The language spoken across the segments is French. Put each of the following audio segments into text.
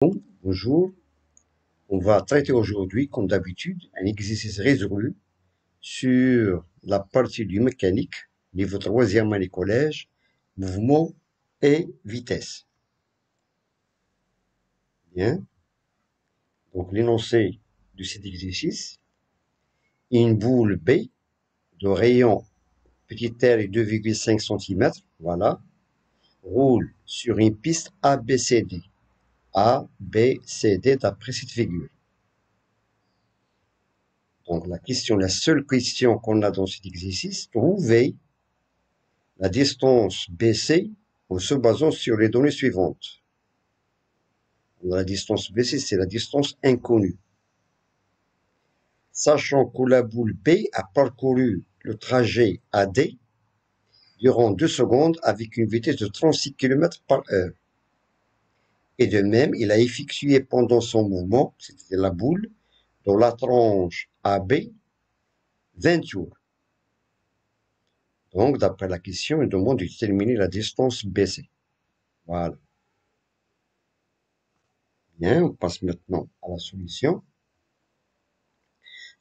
Bonjour, on va traiter aujourd'hui, comme d'habitude, un exercice résolu sur la partie du mécanique, niveau troisième année collège, mouvement et vitesse. Bien, donc l'énoncé de cet exercice, une boule B de rayon petit r et 2,5 cm, voilà, roule sur une piste ABCD. A, B, C, D d'après cette figure. Donc la seule question qu'on a dans cet exercice, trouver la distance BC en se basant sur les données suivantes. La distance BC, c'est la distance inconnue. Sachant que la boule B a parcouru le trajet AD durant 2 secondes avec une vitesse de 36 km par heure. Et de même, il a effectué pendant son mouvement, c'était la boule, dans la tranche AB, 20 tours. Donc, d'après la question, il demande de déterminer la distance BC. Voilà. Bien, on passe maintenant à la solution.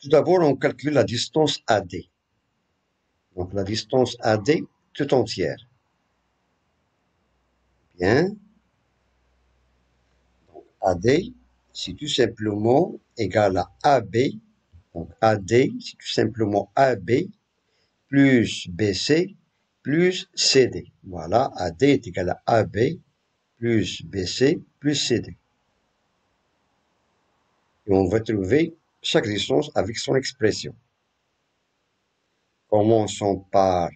Tout d'abord, on calcule la distance AD. Donc, la distance AD tout entière. Bien. Donc, AD, c'est tout simplement égal à AB. Donc, AD, c'est tout simplement AB plus BC plus CD. Voilà, AD est égal à AB plus BC plus CD. Et on va trouver chaque distance avec son expression. Commençons par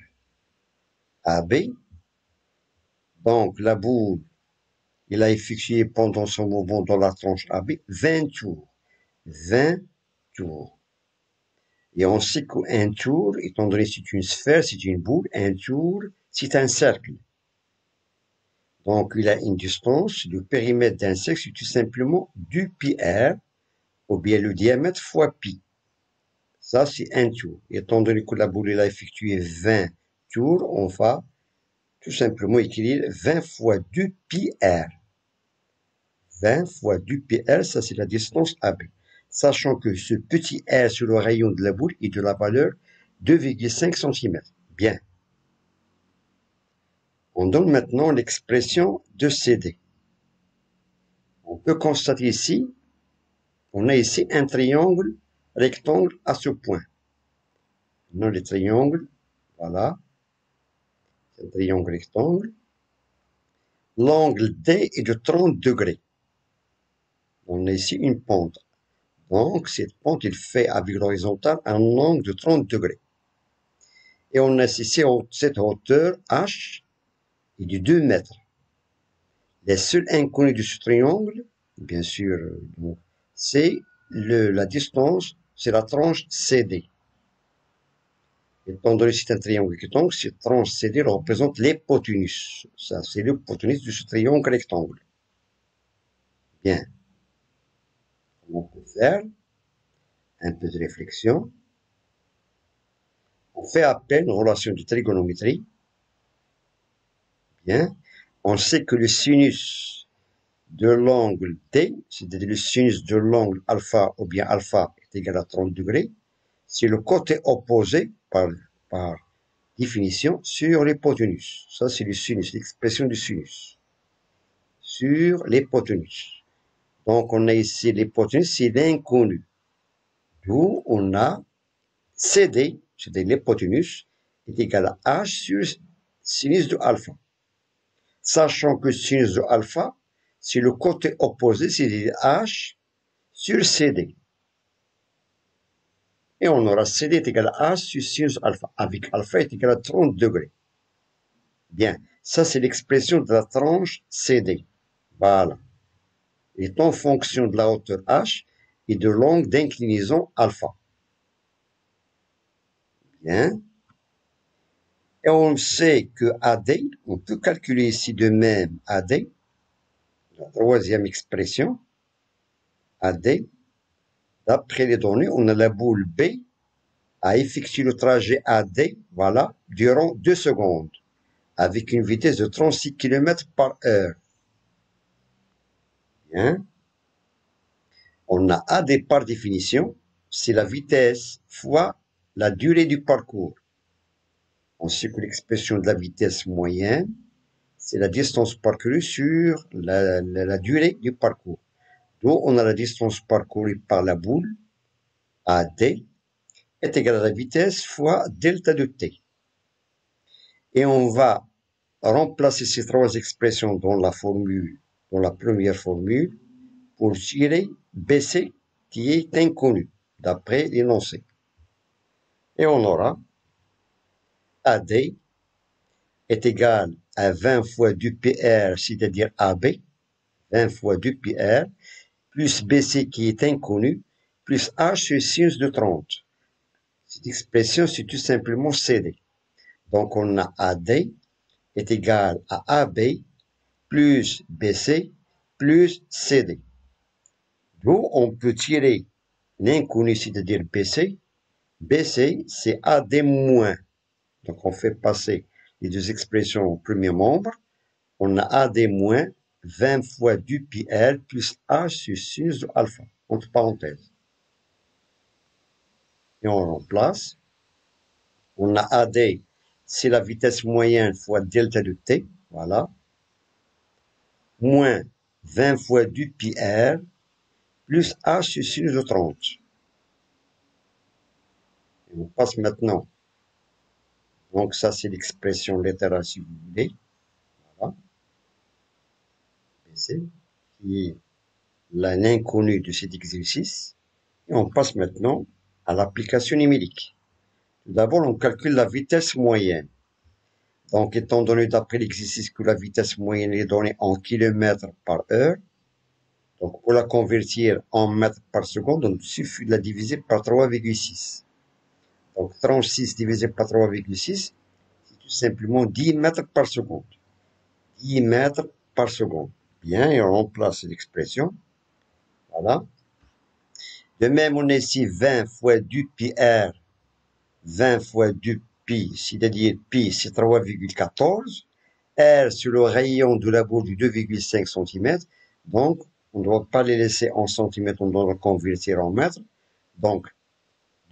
AB. Donc, la boule, il a effectué pendant son mouvement dans la tranche AB 20 tours. 20 tours. Et on sait qu'un tour, étant donné que c'est une sphère, c'est une boule, un tour, c'est un cercle. Donc, il a une distance, le périmètre d'un cercle, c'est tout simplement du pi r, ou bien le diamètre fois pi. Ça, c'est un tour. Étant donné que la boule, il a effectué 20 tours, on va tout simplement écrire 20 fois du pi r. 20 fois du pi r, ça c'est la distance AB. Sachant que ce petit r sur le rayon de la boule est de la valeur 2,5 cm. Bien. On donne maintenant l'expression de CD. On peut constater ici, on a ici un triangle rectangle à ce point. On a le triangle, voilà. C'est un triangle rectangle. L'angle D est de 30 degrés. On a ici une pente. Donc, cette pente, il fait avec l'horizontale un angle de 30 degrés. Et on a ici cette hauteur H est de 2 mètres. Les seuls inconnus de ce triangle, bien sûr, c'est la distance, c'est la tranche CD. Étant donné que c'est un triangle rectangle, cette tranche CD représente l'hypoténuse. Ça, c'est l'hypoténuse de ce triangle rectangle. Bien. On peut faire un peu de réflexion. On fait appel aux relations de trigonométrie. Bien. On sait que le sinus de l'angle T, c'est-à-dire le sinus de l'angle alpha ou bien alpha est égal à 30 degrés, c'est le côté opposé par définition sur l'hypoténuse. Ça, c'est le sinus, l'expression du sinus. Sur l'hypoténuse. Donc, on a ici l'hypoténuse, c'est l'inconnu. D'où on a CD, c'est-à-dire l'hypoténuse, est égal à H sur sinus de alpha. Sachant que sinus de alpha, c'est le côté opposé, c'est-à-dire H sur CD. Et on aura CD est égal à H sur sinus alpha, avec alpha est égal à 30 degrés. Bien, ça c'est l'expression de la tranche CD. Voilà. Est en fonction de la hauteur H et de l'angle d'inclinaison alpha. Bien. Et on sait que AD, on peut calculer ici de même AD, la troisième expression, AD, d'après les données, on a la boule B a effectué le trajet AD, voilà, durant 2 secondes, avec une vitesse de 36 km par heure. Bien. On a AD par définition, c'est la vitesse fois la durée du parcours. On sait que l'expression de la vitesse moyenne, c'est la distance parcourue sur la durée du parcours. Donc, on a la distance parcourue par la boule, AD, est égale à la vitesse fois delta de t. Et on va remplacer ces trois expressions dans la formule, dans la première formule, pour tirer BC qui est inconnu, d'après l'énoncé. Et on aura AD est égal à 20 fois du PR, c'est-à-dire AB, 20 fois du PR, plus BC qui est inconnu, plus H sur sinus de 30. Cette expression, c'est tout simplement CD. Donc, on a AD est égal à AB plus BC plus CD. D'où on peut tirer l'inconnu, c'est-à-dire BC. BC, c'est AD moins. Donc, on fait passer les deux expressions au premier membre. On a AD moins 20 fois du pi L plus H sur sinus de alpha, entre parenthèses. Et on remplace. On a AD, c'est la vitesse moyenne fois delta de t, voilà, moins 20 fois du pi R plus H sur sinus de 30. Et on passe maintenant. Donc ça, c'est l'expression littérale, si vous voulez. Voilà. BC, qui est l'inconnu de cet exercice. Et on passe maintenant à l'application numérique. Tout d'abord, on calcule la vitesse moyenne. Donc, étant donné d'après l'exercice que la vitesse moyenne est donnée en kilomètres par heure, donc pour la convertir en mètres par seconde, il suffit de la diviser par 3,6. Donc 36 divisé par 3,6, c'est tout simplement 10 mètres par seconde. 10 mètres par seconde. Bien, et on remplace l'expression. Voilà. De même, on a ici 20 fois du pi R, 20 fois du pi, c'est-à-dire pi, c'est 3,14. R sur le rayon de la boule du 2,5 cm. Donc, on ne doit pas les laisser en centimètres, on doit les convertir en mètres. Donc,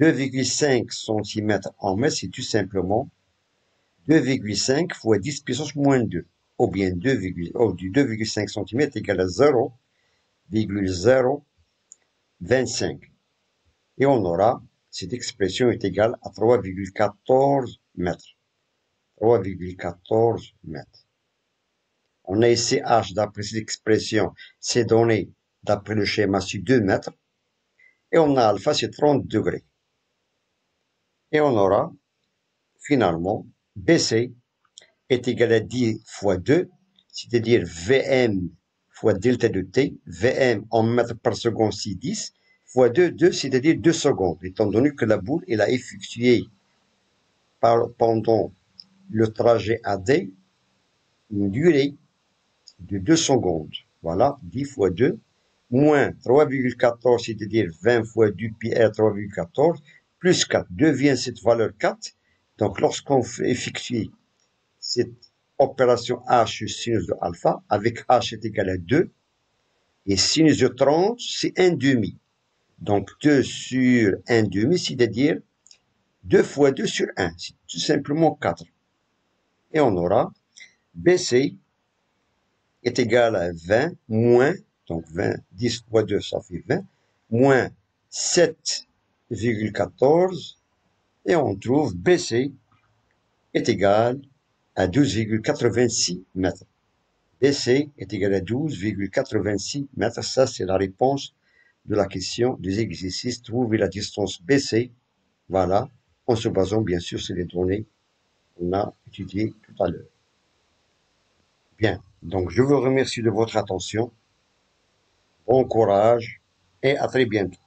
2,5 cm en mètres, c'est tout simplement 2,5 fois 10 puissance moins 2. Ou bien 2,5 cm égale à 0,025. Et on aura, cette expression est égale à 3,14 mètres. 3,14 mètres. On a ici H d'après cette expression, c'est donné d'après le schéma sur 2 mètres. Et on a alpha sur 30 degrés. Et on aura, finalement, BC est égal à 10 fois 2, c'est-à-dire Vm fois delta de t. Vm en mètres par seconde, c'est 10, fois 2, 2, c'est-à-dire 2 secondes, étant donné que la boule, elle a effectué pendant le trajet AD une durée de 2 secondes. Voilà, 10 fois 2, moins 3,14, c'est-à-dire 20 fois du pi r 3,14, plus 4 devient cette valeur 4. Donc, lorsqu'on effectue cette opération H sinus de alpha, avec H est égal à 2, et sinus de 30, c'est 1 demi. Donc, 2 sur 1 demi, c'est-à-dire 2 fois 2 sur 1, c'est tout simplement 4. Et on aura BC est égal à 20 moins, donc 20, 10 fois 2, ça fait 20, moins 7,14, et on trouve BC est égal à 12,86 mètres. BC est égal à 12,86 mètres. Ça, c'est la réponse de la question des exercices. Trouver la distance BC, voilà, en se basant bien sûr sur les données qu'on a étudiées tout à l'heure. Bien, donc je vous remercie de votre attention. Bon courage et à très bientôt.